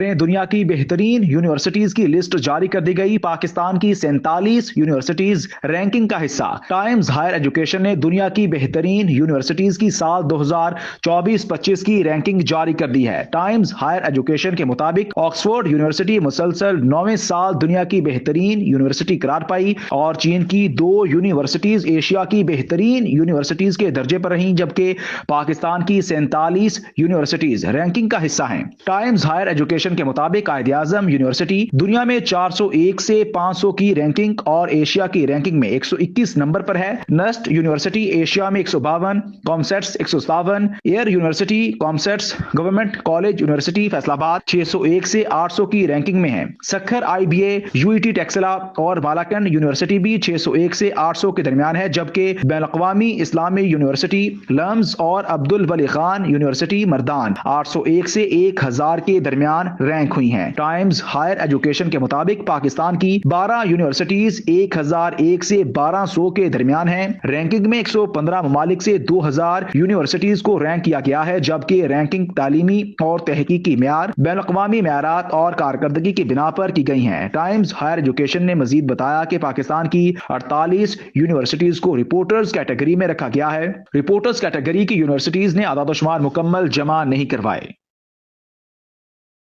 دنیا کی بہترین یونیورسٹیز کی لسٹ جاری کر دی گئی۔ پاکستان کی 47 یونیورسٹیز رینکنگ کا حصہ۔ ٹائمز ہائر ایجوکیشن نے دنیا کی بہترین یونیورسٹیز کی سال 2024-25 کی رینکنگ جاری کر دی ہے۔ ٹائمز ہائر ایجوکیشن کے مطابق آکسفورڈ یونیورسٹی مسلسل 9ویں سال دنیا کی بہترین یونیورسٹی قرار پائی اور چین کی 2 یونیورسٹیز ایشیا کی بہترین یونیورسٹیز کے درجے پر رہیں، جبکہ پاکستان کی 47 یونیورسٹیز رینکنگ کا حصہ ہیں۔ ٹائمز ہائر ایجوکیشن کے مطابق قائد اعظم یونیورسٹی دنیا میں 401 سے 500 کی رینکنگ اور ایشیا کی رینکنگ میں 121 نمبر پر ہے۔ نسٹ یونیورسٹی ایشیا میں 152، COMSATS 157، air university COMSATS government college university Faisalabad 601 سے 800 کی رینکنگ میں ہے۔ Sukkur I B A, U E T Taxila اور بالاکنڈ یونیورسٹی بھی 601 سے 800 کے درمیان ہے، جبکہ بین الاقوامی اسلامی یونیورسٹی لمز اور عبد الولی خان یونیورسٹی مردان 801 سے 1000 کے درمیان رینک ہوئی ہیں۔ ٹائمز ہائر ایجوکیشن کے مطابق پاکستان کی 12 یونیورسٹیز 1001 سے 1200 کے درمیان ہیں۔ رینکنگ میں 115 ممالک سے 2000 یونیورسٹیز کو رینک کیا گیا ہے، جبکہ رینکنگ تعلیمی اور تحقیقی معیار، بین الاقوامی معیارات اور کارکردگی کی بنا پر کی گئی ہیں۔ ٹائمز ہائر ایجوکیشن نے مزید بتایا کہ پاکستان کی 48 یونیورسٹیز کو رپورٹرز کیٹیگری میں رکھا گیا ہے۔ رپورٹرز کیٹیگری کی یونیورسٹیز نے اعداد و شمار مکمل جمع نہیں کروائے۔